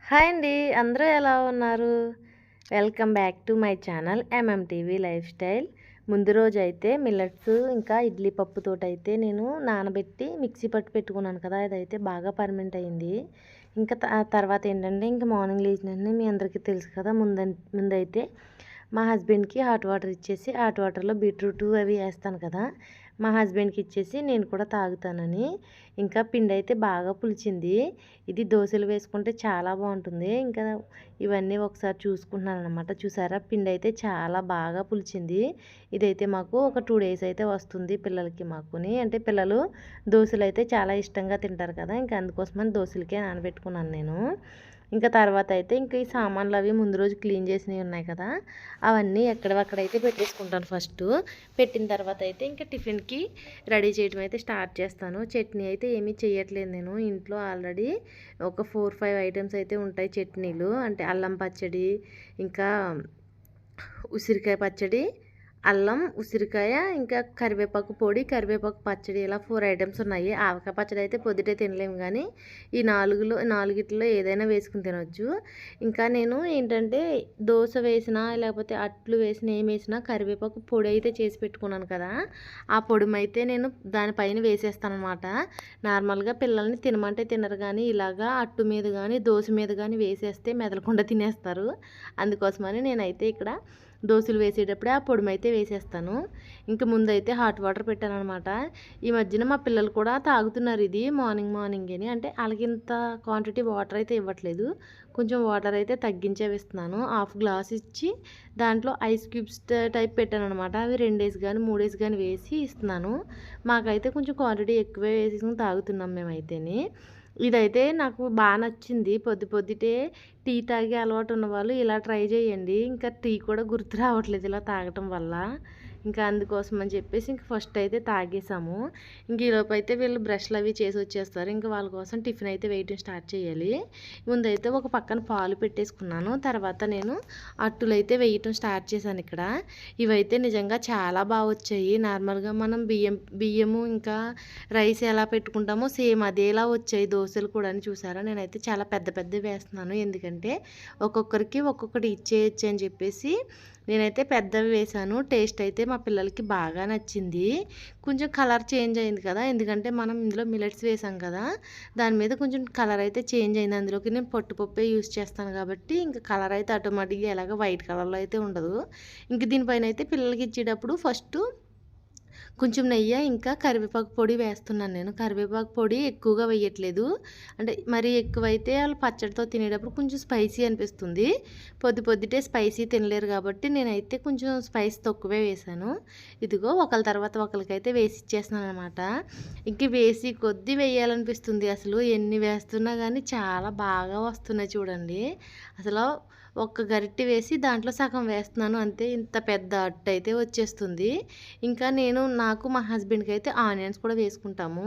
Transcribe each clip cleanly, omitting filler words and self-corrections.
Hi అండి. అందరూ ఎలా ఉన్నారు? Welcome back to my channel MMTV lifestyle. ముందు రోజైతే మిల్లెట్స్ ఇంకా ఇడ్లీ పప్పుతోటైతే నేను నానబెట్టి మిక్సీ పట్టి పెట్టుకున్నాను కదా! అదైతే బాగా పర్మనెంట్ అయింది. ఇంకా తర్వాత ఏంటంటే ఇంక మార్నింగ్ లేచిన వెంటనే మీ అందరికీ తెలుసు కదా! ముందైతే మా హస్బెండ్‌కి హాట్ వాటర్ ఇచ్చేసి హాట్ వాటర్‌లో బీట్రూట్ అవి ఏస్తాను కదా! మా హస్బెండ్‌కి ఇచ్చేసి నేను కూడా తాగుతానని. ఇంకా పిండైతే బాగా పులిచింది. ఇది దోసలు వేసుకుంటే చాలా బాగుంటుంది. ఇంకా ఇవన్నీ ఒకసారి చూసుకుంటున్నాననమాట. చూసారా పిండైతే చాలా బాగా పులిచింది. ఇదైతే మాకు ఒక 2 డేస్ అయితే వస్తుంది పిల్లలకి మాకుని. అంటే పిల్లలు దోసలైతే చాలా ఇష్టంగా తింటారు కదా! ఇంకా అందుకోసమని దోసలకే నానబెట్టుకున్నాను నేను. ఇంకా తర్వాత అయితే ఇంక ఈ సామాన్లు అవి ముందు రోజు క్లీన్ చేసినవి ఉన్నాయి కదా! అవన్నీ ఎక్కడవక్కడైతే పెట్టేసుకుంటాను ఫస్టు. పెట్టిన తర్వాత అయితే ఇంకా టిఫిన్‌కి రెడీ చేయడం అయితే స్టార్ట్ చేస్తాను. చట్నీ అయితే ఏమీ చేయట్లేదు నేను. ఇంట్లో ఆల్రెడీ ఒక 4, 5 ఐటెమ్స్ అయితే ఉంటాయి చట్నీలు. అంటే అల్లం పచ్చడి, ఇంకా ఉసిరికాయ పచ్చడి, అల్లం, ఉసిరికాయ, ఇంకా కరివేపాకు పొడి, కరివేపాకు పచ్చడి, ఇలా 4 ఐటెమ్స్ ఉన్నాయి. ఆవకాయ పచ్చడి అయితే పొద్దుటే తినలేము కానీ ఈ నాలుగిట్లో ఏదైనా వేసుకుని తినొచ్చు. ఇంకా నేను ఏంటంటే దోస వేసినా లేకపోతే అట్లు వేసినా ఏం వేసినా కరివేపాకు పొడి అయితే చేసి పెట్టుకున్నాను కదా! ఆ పొడిమైతే నేను దానిపైన వేసేస్తానమాట. నార్మల్గా పిల్లల్ని తినమంటే తినరు కానీ ఇలాగా అట్టు మీద కానీ దోస మీద కానీ వేసేస్తే మెదలకుండా తినేస్తారు. అందుకోసమని నేనైతే ఇక్కడ దోసలు వేసేటప్పుడే ఆ పొడిమైతే వేసేస్తాను. ఇంక ముందైతే హాట్ వాటర్ పెట్టాననమాట. ఈ మధ్యన మా పిల్లలు కూడా తాగుతున్నారు ఇది మార్నింగేని. అంటే ఆళ్ళకింత క్వాంటిటీ వాటర్ అయితే ఇవ్వట్లేదు. కొంచెం వాటర్ అయితే తగ్గించే ఇస్తున్నాను. హాఫ్ గ్లాస్ ఇచ్చి దాంట్లో ఐస్ క్యూబ్స్ టైప్ పెట్టాననమాట. అవి 2 డేస్ గానీ, 3 డేస్ గానీ వేసి ఇస్తున్నాను. మాకైతే కొంచెం క్వాంటిటీ ఎక్కువే వేసేసుకొని తాగుతున్నాం మేమైతేని. ఇదైతే నాకు నచ్చింది. పొద్దుటే టీ తాగే అలవాటు ఉన్నవాళ్ళు ఇలా ట్రై చేయండి. ఇంకా టీ కూడా గుర్తు రావట్లేదు ఇలా తాగటం వల్ల. ఇంకా అందుకోసం అని చెప్పేసి ఇంక ఫస్ట్ అయితే తాగేసాము. ఇంక ఈలోపు అయితే వీళ్ళు బ్రష్లు అవి చేసి వచ్చేస్తారు. ఇంక వాళ్ళ కోసం టిఫిన్ అయితే వేయటం స్టార్ట్ చేయాలి. ముందైతే ఒక పక్కన పాలు పెట్టేసుకున్నాను. తర్వాత నేను అట్టులైతే వేయటం స్టార్ట్ చేశాను ఇక్కడ. ఇవైతే నిజంగా చాలా బాగా వచ్చాయి. నార్మల్గా మనం బియ్యము ఇంకా రైస్ ఎలా పెట్టుకుంటామో సేమ్ అదేలా వచ్చాయి దోసలు కూడా. చూసారా నేనైతే చాలా పెద్ద పెద్దవి వేస్తున్నాను. ఎందుకంటే ఒక్కొక్కరికి ఒక్కొక్కటి ఇచ్చేయచ్చు అని చెప్పేసి నేనైతే పెద్దవి వేశాను. టేస్ట్ అయితే మా పిల్లలకి బాగా నచ్చింది. కొంచెం కలర్ చేంజ్ అయింది కదా! ఎందుకంటే మనం ఇందులో మిల్లెట్స్ వేసాం కదా! దాని మీద కొంచెం కలర్ అయితే చేంజ్ అయింది. అందులోకి నేను పప్పుే యూజ్ చేస్తాను కాబట్టి ఇంకా కలర్ అయితే ఆటోమేటిక్గా ఎలాగ వైట్ కలర్లో అయితే ఉండదు. ఇంక దీనిపైన అయితే పిల్లలకి ఇచ్చేటప్పుడు ఫస్టు కొంచెం నెయ్యి ఇంకా కరివేపాకు పొడి వేస్తున్నాను నేను. కరివేపాకు పొడి ఎక్కువగా వేయట్లేదు. అంటే మరీ ఎక్కువైతే వాళ్ళు పచ్చడితో తినేటప్పుడు కొంచెం స్పైసీ అనిపిస్తుంది. పొద్దుటే స్పైసీ తినలేరు కాబట్టి నేనైతే కొంచెం స్పైస్ తక్కువే వేశాను. ఇదిగో ఒకళ్ళ తర్వాత ఒకళ్ళకైతే వేసి ఇచ్చేస్తున్నాను అనమాట. ఇంక వేసి కొద్దీ వేయాలనిపిస్తుంది. అసలు ఎన్ని వేస్తున్నా కానీ చాలా బాగా వస్తున్నాయి చూడండి. అసలు ఒక్క గరిటె వేసి దాంట్లో సగం వేస్తున్నాను అంతే. ఇంత పెద్ద అట్టు అయితే వచ్చేస్తుంది. ఇంకా నాకు మా హస్బెండ్కి అయితే ఆనియన్స్ కూడా వేసుకుంటాము.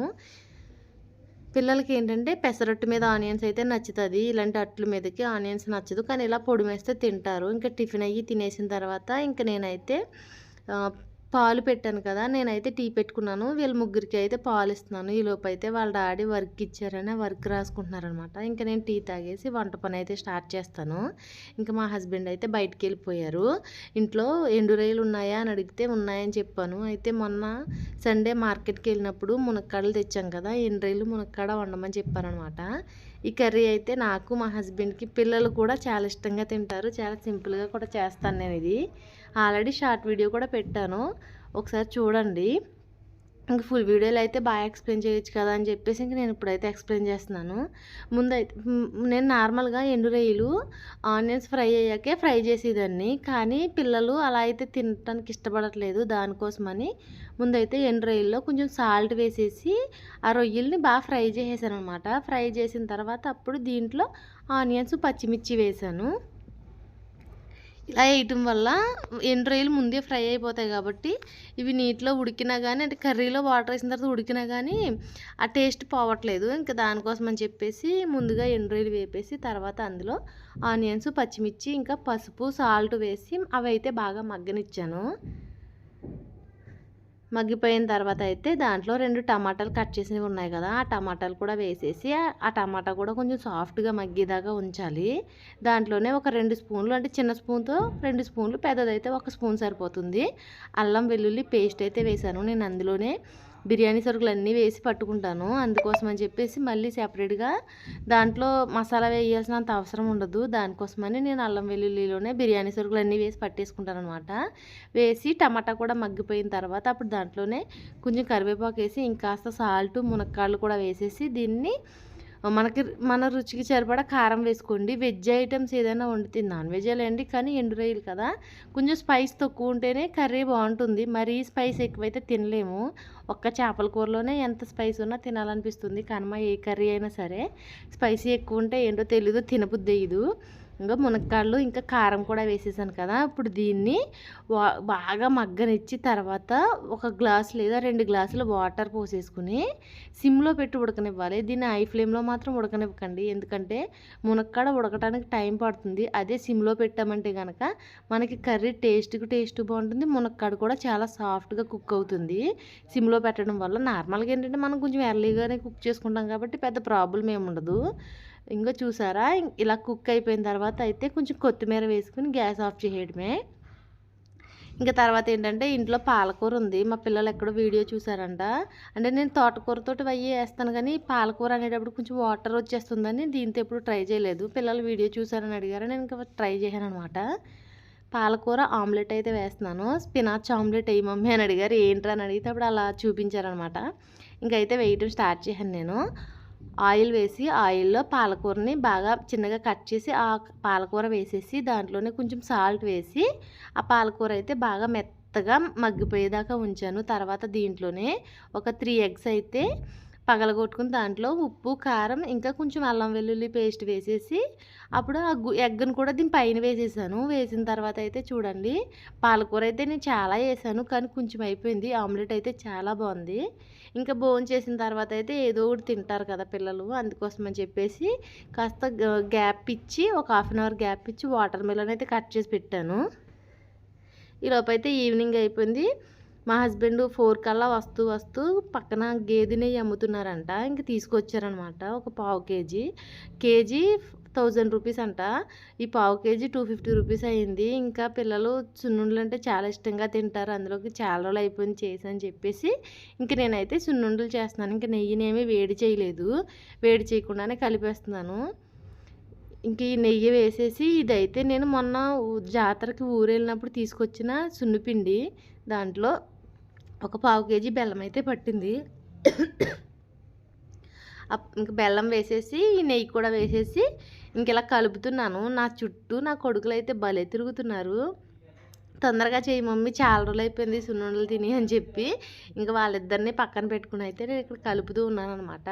పిల్లలకి ఏంటంటే పెసరట్టు మీద ఆనియన్స్ అయితే నచ్చుతుంది. ఇలాంటి అట్ల మీదకి ఆనియన్స్ నచ్చదు. కానీ ఇలా పొడి వేస్తే తింటారు. ఇంకా టిఫిన్ అయ్యి తినేసిన తర్వాత ఇంక నేనైతే పాలు పెట్టాను కదా! నేనైతే టీ పెట్టుకున్నాను. వీళ్ళ ముగ్గురికి అయితే పాలు ఇస్తున్నాను. ఈలోపు అయితే వాళ్ళ డాడీ వర్క్ ఇచ్చారని వర్క్ రాసుకుంటున్నారనమాట. ఇంకా నేను టీ తాగేసి వంట పని అయితే స్టార్ట్ చేస్తాను. ఇంకా మా హస్బెండ్ అయితే బయటికి వెళ్ళిపోయారు. ఇంట్లో ఎండు రొయ్యలు ఉన్నాయా అని అడిగితే ఉన్నాయని చెప్పాను. అయితే మొన్న సండే మార్కెట్కి వెళ్ళినప్పుడు మునక్కాడలు తెచ్చాం కదా! ఎండు రొయ్యలు మునక్కాడ వండమని చెప్పారనమాట. ఈ కర్రీ అయితే నాకు మా హస్బెండ్కి పిల్లలు కూడా చాలా ఇష్టంగా తింటారు. చాలా సింపుల్గా కూడా చేస్తాను నేను ఇది. ఆల్రెడీ షార్ట్ వీడియో కూడా పెట్టాను. ఒకసారి చూడండి. ఇంక ఫుల్ వీడియోలో అయితే బాగా ఎక్స్ప్లెయిన్ చేయొచ్చు కదా అని చెప్పేసి ఇంక నేను ఇప్పుడైతే ఎక్స్ప్లెయిన్ చేస్తున్నాను. ముందైతే నేను నార్మల్గా ఎండు రొయ్యలు ఆనియన్స్ ఫ్రై అయ్యాకే ఫ్రై చేసేదాన్ని. కానీ పిల్లలు అలా అయితే తినటానికి ఇష్టపడట్లేదు. దానికోసమని ముందైతే ఎండు రొయ్యల్లో కొంచెం సాల్ట్ వేసేసి ఆ రొయ్యల్ని బాగా ఫ్రై చేసేసాను అనమాట. ఫ్రై చేసిన తర్వాత అప్పుడు దీంట్లో ఆనియన్స్, పచ్చిమిర్చి వేసాను. ఇలా వేయటం వల్ల ఎండు రొయ్యలు ముందే ఫ్రై అయిపోతాయి కాబట్టి ఇవి నీటిలో ఉడికినా కానీ అంటే కర్రీలో వాటర్ వేసిన తర్వాత ఉడికినా కానీ ఆ టేస్ట్ పోవట్లేదు. ఇంకా దానికోసం అని చెప్పేసి ముందుగా ఎండు రొయ్యలు వేపేసి తర్వాత అందులో ఆనియన్స్, పచ్చిమిర్చి, ఇంకా పసుపు, సాల్ట్ వేసి అవి అయితే బాగా మగ్గనిచ్చాను. మగ్గిపోయిన తర్వాత అయితే దాంట్లో 2 టమాటాలు కట్ చేసినవి ఉన్నాయి కదా, ఆ టమాటాలు కూడా వేసేసి ఆ టమాటా కూడా కొంచెం సాఫ్ట్గా మగ్గేదాకా ఉంచాలి. దాంట్లోనే ఒక 2 స్పూన్లు, అంటే చిన్న స్పూన్తో 2 స్పూన్లు, పెద్దదైతే 1 స్పూన్ సరిపోతుంది, అల్లం వెల్లుల్లి పేస్ట్ అయితే వేశాను. నేను అందులోనే బిర్యానీ సరుకులు అన్నీ వేసి పట్టుకుంటాను, అందుకోసం అని చెప్పేసి మళ్ళీ సెపరేట్గా దాంట్లో మసాలా వేయాల్సినంత అవసరం ఉండదు. దానికోసమని నేను అల్లం వెల్లుల్లిలోనే బిర్యానీ సరుకులు అన్నీ వేసి పట్టేసుకుంటాను అనమాట. వేసి టమాటా కూడా మగ్గిపోయిన తర్వాత అప్పుడు దాంట్లోనే కొంచెం కరివేపాకు వేసి ఇంకాస్త సాల్ట్, మునక్కాళ్ళు కూడా వేసేసి దీన్ని మన రుచికి సరిపడా కారం వేసుకోండి. వెజ్ ఐటమ్స్ ఏదైనా వండితే, నాన్ వెజ్ లేండి కానీ ఎండు రొయ్యలు కదా, కొంచెం స్పైస్ తక్కువ ఉంటేనే కర్రీ బాగుంటుంది. మరీ స్పైస్ ఎక్కువైతే తినలేము. ఒక్క చేపల కూరలోనే ఎంత స్పైస్ ఉన్నా తినాలనిపిస్తుంది, కానీ ఏ కర్రీ అయినా సరే స్పైసీ ఎక్కువ ఉంటే ఏంటో తెలీదు, తినబుద్ధి వేయదు. ఇంకా మునక్కాళ్ళు ఇంకా కారం కూడా వేసేసాను కదా, ఇప్పుడు దీన్ని బాగా మగ్గనిచ్చి తర్వాత 1 గ్లాస్ లేదా 2 గ్లాసులు వాటర్ పోసేసుకుని సిమ్లో పెట్టి ఉడకనివ్వాలి. దీన్ని హై ఫ్లేమ్లో మాత్రం ఉడకనివ్వకండి, ఎందుకంటే మునక్కాడ ఉడకడానికి టైం పడుతుంది. అదే సిమ్లో పెట్టామంటే కనుక మనకి కర్రీ టేస్ట్ బాగుంటుంది, మునక్కాడ కూడా చాలా సాఫ్ట్గా కుక్ అవుతుంది సిమ్లో పెట్టడం వల్ల. నార్మల్గా ఏంటంటే మనం కొంచెం ఎర్లీగానే కుక్ చేసుకుంటాం కాబట్టి పెద్ద ప్రాబ్లం ఏమి ఉండదు. ఇంకో చూసారా, ఇలా కుక్ అయిపోయిన తర్వాత అయితే కొంచెం కొత్తిమీర వేసుకుని గ్యాస్ ఆఫ్ చేయడమే. ఇంకా తర్వాత ఏంటంటే ఇంట్లో పాలకూర ఉంది, మా పిల్లలు ఎక్కడో వీడియో చూసారంట. అంటే నేను తోటకూరతోటి అయ్యి వేస్తాను, కానీ పాలకూర అనేటప్పుడు కొంచెం వాటర్ వచ్చేస్తుందని దీంతో ఎప్పుడు ట్రై చేయలేదు. పిల్లలు వీడియో చూసారని అడిగారు, నేను ఇంకా ట్రై చేశాను అనమాట. పాలకూర ఆమ్లెట్ అయితే వేస్తున్నాను. స్పినాచ్ ఆమ్లెట్ వేయి మమ్మీ అని అడిగారు, ఏంట్రా అని అడిగితే అప్పుడు అలా చూపించారనమాట. ఇంకైతే వేయటం స్టార్ట్ చేశాను నేను. ఆయిల్ వేసి ఆయిల్లో పాలకూరని బాగా చిన్నగా కట్ చేసి ఆ పాలకూర వేసేసి దాంట్లోనే కొంచెం సాల్ట్ వేసి ఆ పాలకూర అయితే బాగా మెత్తగా మగ్గిపోయేదాకా ఉంచాను. తర్వాత దీంట్లోనే ఒక 3 ఎగ్స్ అయితే పగలగొట్టుకుని దాంట్లో ఉప్పు, కారం, ఇంకా కొంచెం అల్లం వెల్లుల్లి పేస్ట్ వేసేసి అప్పుడు ఆ ఎగ్ను కూడా దీని పైన వేసేసాను. వేసిన తర్వాత అయితే చూడండి, పాలకూర అయితే నేను చాలా వేసాను కానీ కొంచెం అయిపోయింది. ఆమ్లెట్ అయితే చాలా బాగుంది. ఇంకా భోంచేసిన తర్వాత అయితే ఏదో ఒకటి తింటారు కదా పిల్లలు, అందుకోసం అని చెప్పేసి కాస్త గ్యాప్ ఇచ్చి ఒక 1/2 అవర్ గ్యాప్ ఇచ్చి వాటర్ మెలన్ అయితే కట్ చేసి పెట్టాను. ఈలోపు అయితే ఈవినింగ్ అయిపోయింది. మా హస్బెండ్ 4 కల్లా వస్తూ పక్కన గేదె నెయ్యి అమ్ముతున్నారంట, ఇంక తీసుకొచ్చారనమాట. ఒక పావు కేజీ 1000 రూపీస్ అంట. ఈ పావు కేజీ 250 రూపీస్ అయ్యింది. ఇంకా పిల్లలు సున్నుండలు అంటే చాలా ఇష్టంగా తింటారు, అందులోకి చాలా రోజులు అయిపోయింది చేసి అని చెప్పేసి ఇంక నేనైతే సున్నుండలు చేస్తున్నాను. ఇంక నెయ్యినేమి వేడి చేయలేదు, వేడి చేయకుండానే కలిపేస్తున్నాను. ఇంక ఈ నెయ్యి వేసేసి ఇదైతే నేను మొన్న జాతరకి ఊరు వెళ్ళినప్పుడు తీసుకొచ్చిన సున్నిపిండి, దాంట్లో ఒక పావు కేజీ బెల్లం అయితే పట్టింది. ఇంక బెల్లం వేసేసి ఈ నెయ్యి కూడా వేసేసి ఇంక ఇలా కలుపుతున్నాను. నా చుట్టూ నా కొడుకులు అయితే భలే తిరుగుతున్నారు, తొందరగా చేయి మమ్మీ చాలా రోజులు అయిపోయింది సున్నుండలు తిని అని చెప్పి ఇంకా వాళ్ళిద్దరిని పక్కన పెట్టుకుని అయితే నేను ఇక్కడ కలుపుతూ ఉన్నాను అనమాట.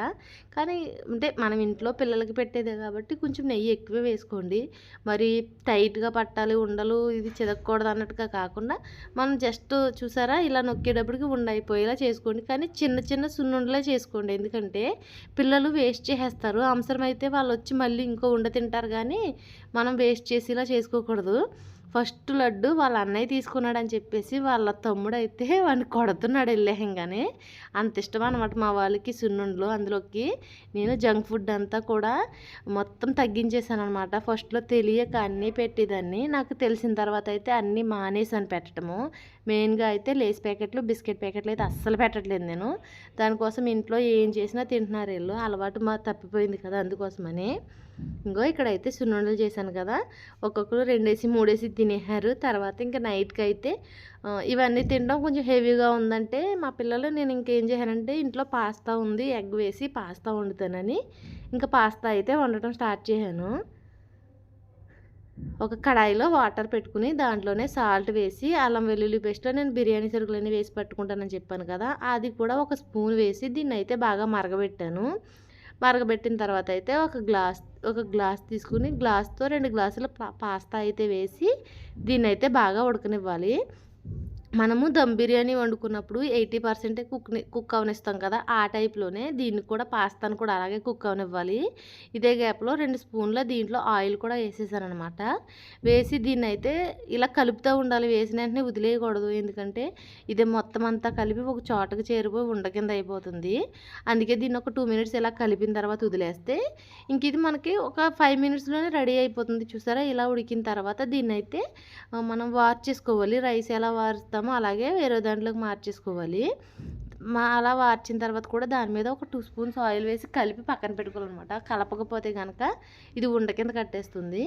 కానీ అంటే మనం ఇంట్లో పిల్లలకి పెట్టేదే కాబట్టి కొంచెం నెయ్యి ఎక్కువే వేసుకోండి. మరి టైట్గా పట్టాలి ఉండలు, ఇది చిదకూడదు అన్నట్టుగా కాకుండా మనం జస్ట్ చూసారా ఇలా నొక్కేటప్పటికి ఉండైపోయేలా చేసుకోండి. కానీ చిన్న చిన్న సున్నుండలే చేసుకోండి, ఎందుకంటే పిల్లలు వేస్ట్ చేసేస్తారు. అవసరమైతే వాళ్ళు వచ్చి మళ్ళీ ఇంకో ఉండ తింటారు, కానీ మనం వేస్ట్ చేసేలా చేసుకోకూడదు. ఫస్ట్ లడ్డు వాళ్ళ అన్నయ్య తీసుకున్నాడని చెప్పేసి వాళ్ళ తమ్ముడు అయితే వాడిని కొడుతున్నాడు వెళ్ళేయంగానే. అంత ఇష్టం అనమాట మా వాళ్ళకి సున్నుండలు. అందులోకి నేను జంక్ ఫుడ్ అంతా కూడా మొత్తం తగ్గించేసాను అనమాట. ఫస్ట్లో తెలియక అన్నీ పెట్టేదాన్ని, నాకు తెలిసిన తర్వాత అయితే అన్నీ మానేసాను పెట్టడము. మెయిన్గా అయితే లేస్ ప్యాకెట్లు, బిస్కెట్ ప్యాకెట్లు అయితే అస్సలు పెట్టట్లేదు నేను. దానికోసం ఇంట్లో ఏం చేసినా తింటున్నారు వీళ్ళు, అలవాటు తప్పిపోయింది కదా, అందుకోసమని. ఇంకో ఇక్కడైతే సున్నుండలు చేశాను కదా, ఒక్కొక్కరు 2 వేసి 3 వేసి తినేశారు. తర్వాత ఇంకా నైట్కి అయితే ఇవన్నీ తినడం కొంచెం హెవీగా ఉందంటే మా పిల్లలు, నేను ఇంకేం చేశానంటే ఇంట్లో పాస్తా ఉంది, ఎగ్ వేసి పాస్తా వండుతానని ఇంకా పాస్తా అయితే వండటం స్టార్ట్ చేశాను. ఒక కడాయిలో వాటర్ పెట్టుకుని దాంట్లోనే సాల్ట్ వేసి అల్లం వెల్లుల్లి పేస్ట్లో నేను బిర్యానీ సరుకులన్నీ వేసి పట్టుకుంటానని చెప్పాను కదా, అది కూడా 1 స్పూన్ వేసి దీన్ని అయితే బాగా మరగబెట్టాను. మరగబెట్టిన తర్వాత అయితే ఒక గ్లాస్ తీసుకుని గ్లాస్తో 2 గ్లాసుల పాస్తా అయితే వేసి దీన్ని అయితే బాగా ఉడకనివ్వాలి. మనము దమ్ బిర్యానీ వండుకున్నప్పుడు 80% కుక్ అవనిస్తాం కదా, ఆ టైప్లోనే దీన్ని కూడా పాస్తాను కూడా అలాగే కుక్ అవనివ్వాలి. ఇదే గ్యాప్లో 2 స్పూన్ల దీంట్లో ఆయిల్ కూడా వేసేసానమాట. వేసి దీన్ని అయితే ఇలా కలుపుతూ ఉండాలి. వేసిన వెంటనే వదిలేయకూడదు, ఎందుకంటే ఇది మొత్తం అంతా కలిపి ఒక చోటకి చేరిపోయి ఉండ కింద అయిపోతుంది. అందుకే దీన్ని ఒక 2 మినిట్స్ ఇలా కలిపిన తర్వాత వదిలేస్తే ఇంక ఇది మనకి ఒక 5 మినిట్స్లోనే రెడీ అయిపోతుంది. చూసారా, ఇలా ఉడికిన తర్వాత దీన్ని అయితే మనం వార్చేసుకోవాలి. రైస్ ఎలా వారుస్తామో అలాగే వేరే దాంట్లోకి మార్చేసుకోవాలి. అలా వార్చిన తర్వాత కూడా దాని మీద ఒక 2 స్పూన్స్ ఆయిల్ వేసి కలిపి పక్కన పెట్టుకోవాలన్నమాట. కలపకపోతే కనుక ఇది ఉండ కింద కట్టేస్తుంది.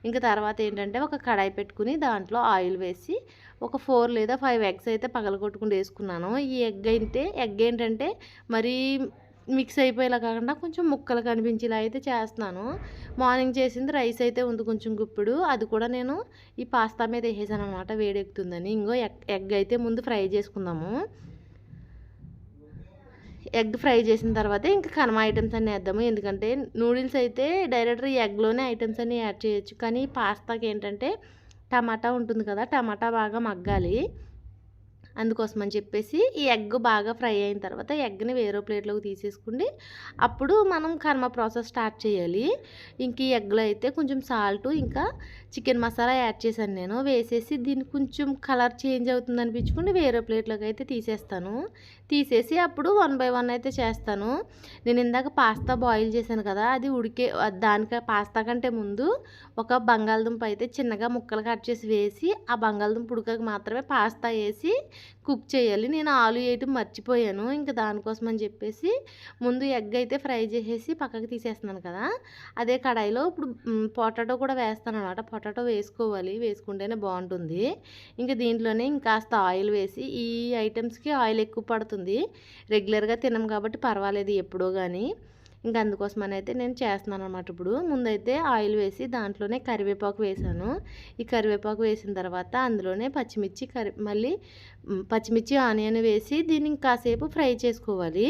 ఇంకా తర్వాత ఏంటంటే ఒక కడాయి పెట్టుకుని దాంట్లో ఆయిల్ వేసి ఒక 4 లేదా 5 ఎగ్స్ అయితే పగలగొట్టుకుని వేసుకున్నాను. ఈ ఎగ్ ఏంటంటే మరీ మిక్స్ అయిపోయేలా కాకుండా కొంచెం ముక్కలు కనిపించేలా అయితే చేస్తున్నాను. మార్నింగ్ చేసింది రైస్ అయితే ఉంది కొంచెం గుప్పుడు, అది కూడా నేను ఈ పాస్తా మీద వేసేసాను అనమాట, వేడెక్కుతుందని. ఇంకో ఎగ్ అయితే ముందు ఫ్రై చేసుకుందాము. ఎగ్ ఫ్రై చేసిన తర్వాత ఇంకా కర్మ ఐటమ్స్ అన్నీ వేద్దాము. ఎందుకంటే నూడిల్స్ అయితే డైరెక్ట్గా ఈ ఎగ్లోనే ఐటమ్స్ అన్నీ యాడ్ చేయొచ్చు, కానీ పాస్తాకి ఏంటంటే టమాటా ఉంటుంది కదా, టమాటా బాగా మగ్గాలి. అందుకోసం అని చెప్పేసి ఈ ఎగ్ బాగా ఫ్రై అయిన తర్వాత ఎగ్ని వేరే ప్లేట్లోకి తీసేసుకుండి అప్పుడు మనం కర్మ ప్రాసెస్ స్టార్ట్ చేయాలి. ఇంక ఈ ఎగ్లో అయితే కొంచెం సాల్ట్ ఇంకా చికెన్ మసాలా యాడ్ చేశాను నేను. వేసేసి దీన్ని కొంచెం కలర్ చేంజ్ అవుతుంది అనిపించుకుంటే వేరే ప్లేట్లోకి అయితే తీసేసి అప్పుడు 1 బై 1 అయితే చేస్తాను. నేను ఇందాక పాస్తా బాయిల్ చేశాను కదా, అది పాస్తా కంటే ముందు ఒక బంగాళదుంప అయితే చిన్నగా ముక్కలు కట్ చేసి వేసి ఆ బంగాళదుంప ఉడకకి మాత్రమే పాస్తా వేసి కుక్ చేయాలి. నేను ఆలు వేయటం మర్చిపోయాను. ఇంకా దానికోసం అని చెప్పేసి ముందు ఎగ్ అయితే ఫ్రై చేసేసి పక్కకి తీసేస్తున్నాను కదా, అదే కడాయిలో ఇప్పుడు పొటాటో కూడా వేస్తాను అనమాట. పొటాటో వేసుకోవాలి, వేసుకుంటేనే బాగుంటుంది. ఇంకా దీంట్లోనే ఇంకాస్త ఆయిల్ వేసి, ఈ ఐటమ్స్కి ఆయిల్ ఎక్కువ పడుతుంది, రెగ్యులర్గా తినం కాబట్టి పర్వాలేదు ఎప్పుడో కానీ. ఇంకా అందుకోసమని అయితే నేను చేస్తున్నాను అనమాట. ఇప్పుడు ముందైతే ఆయిల్ వేసి దాంట్లోనే కరివేపాకు వేసాను. ఈ కరివేపాకు వేసిన తర్వాత అందులోనే మళ్ళీ పచ్చిమిర్చి ఆనియన్ వేసి దీన్ని కాసేపు ఫ్రై చేసుకోవాలి.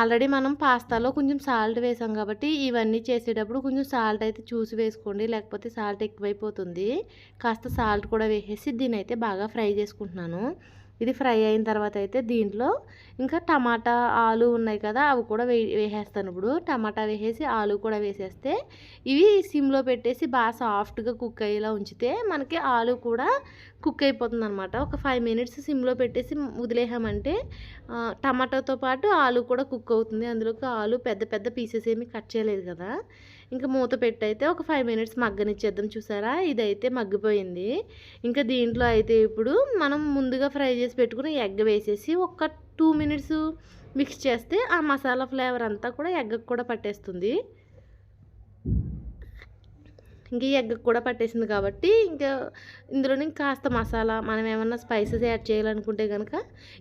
ఆల్రెడీ మనం పాస్తాలో కొంచెం సాల్ట్ వేసాం కాబట్టి ఇవన్నీ చేసేటప్పుడు కొంచెం సాల్ట్ అయితే చూసి వేసుకోండి, లేకపోతే సాల్ట్ ఎక్కువైపోతుంది. కాస్త సాల్ట్ కూడా వేసేసి దీన్ని అయితే బాగా ఫ్రై చేసుకుంటున్నాను. ఇది ఫ్రై అయిన తర్వాత అయితే దీంట్లో ఇంకా టమాటా ఆలు ఉన్నాయి కదా, అవి కూడా వేసేస్తాను. ఇప్పుడు టమాటా వేసేసి ఆలు కూడా వేసేస్తే ఇవి సిమ్లో పెట్టేసి బాగా సాఫ్ట్గా కుక్ అయ్యేలా ఉంచితే మనకి ఆలు కూడా కుక్ అయిపోతుంది అనమాట. ఒక 5 మినిట్స్ సిమ్లో పెట్టేసి వదిలేసామంటే టమాటాతో పాటు ఆలు కూడా కుక్ అవుతుంది. అందులోకి ఆలు పెద్ద పెద్ద పీసెస్ ఏమి కట్ చేయలేదు కదా. ఇంకా మూత పెట్టి అయితే ఒక 5 మినిట్స్ మగ్గనిచ్చేద్దాం. చూసారా, ఇదైతే మగ్గిపోయింది. ఇంకా దీంట్లో అయితే ఇప్పుడు మనం ముందుగా ఫ్రై చేసి పెట్టుకుని ఎగ్ వేసేసి ఒక 2 మినిట్స్ మిక్స్ చేస్తే ఆ మసాలా ఫ్లేవర్ అంతా కూడా ఎగ్కి కూడా పట్టేస్తుంది. ఇంక ఈ ఎగ్ కూడా పట్టేసింది కాబట్టి ఇంకా ఇందులోని కాస్త మసాలా మనం ఏమన్నా స్పైసెస్ యాడ్ చేయాలనుకుంటే కనుక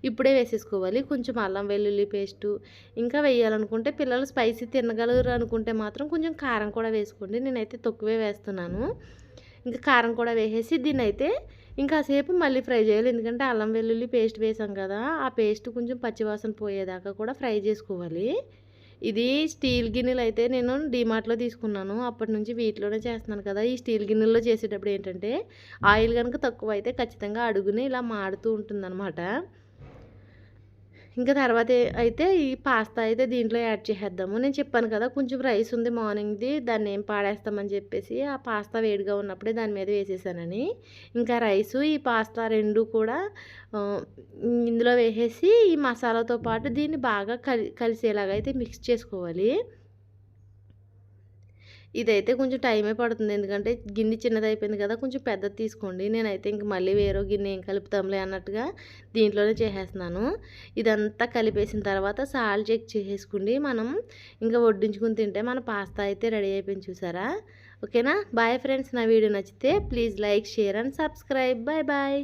ఇప్పుడే వేసేసుకోవాలి. కొంచెం అల్లం వెల్లుల్లి పేస్టు ఇంకా వేయాలనుకుంటే, పిల్లలు స్పైసీ తినగలరు అనుకుంటే మాత్రం కొంచెం కారం కూడా వేసుకోండి. నేనైతే తక్కువే వేస్తున్నాను. ఇంకా కారం కూడా వేసేసి దీన్ని అయితే ఇంకాసేపు మళ్ళీ ఫ్రై చేయాలి. ఎందుకంటే అల్లం వెల్లుల్లి పేస్ట్ వేసాం కదా, ఆ పేస్ట్ కొంచెం పచ్చివాసన పోయేదాకా కూడా ఫ్రై చేసుకోవాలి. ఇది స్టీల్ గిన్నెలు అయితే నేను డీమార్ట్లో తీసుకున్నాను. అప్పటి నుంచి వీటిలోనే చేస్తున్నాను కదా. ఈ స్టీల్ గిన్నెల్లో చేసేటప్పుడు ఏంటంటే ఆయిల్ కనుక తక్కువ అయితే ఖచ్చితంగా అడుగుని ఇలా మాడుతూ ఉంటుందన్నమాట. ఇంకా తర్వాత అయితే ఈ పాస్తా అయితే దీంట్లో యాడ్ చేసేద్దాము. నేను చెప్పాను కదా కొంచెం రైస్ ఉంది మార్నింగ్ది, దాన్ని ఏం పాడేస్తామని చెప్పేసి ఆ పాస్తా వేడిగా ఉన్నప్పుడే దాని మీద వేసేసానని. ఇంకా రైసు ఈ పాస్తా రెండు కూడా ఇందులో వేసేసి ఈ మసాలాతో పాటు దీన్ని బాగా కలిసేలాగా అయితే మిక్స్ చేసుకోవాలి. ఇదైతే కొంచెం టైమే పడుతుంది, ఎందుకంటే గిన్నె చిన్నది అయిపోయింది కదా, కొంచెం పెద్దది తీసుకోండి. నేనైతే ఇంక మళ్ళీ వేరే గిన్నె ఏం కలుపుతాంలే అన్నట్టుగా దీంట్లోనే చేసేస్తున్నాను. ఇదంతా కలిపేసిన తర్వాత సాల్ట్ చెక్ చేసేసుకోండి. మనం ఇంకా వడ్డించుకుని తింటే మన పాస్తా అయితే రెడీ అయిపోయింది. చూసారా? ఓకేనా? Bye friends. నా వీడియో నచ్చితే please like, share and subscribe. Bye bye.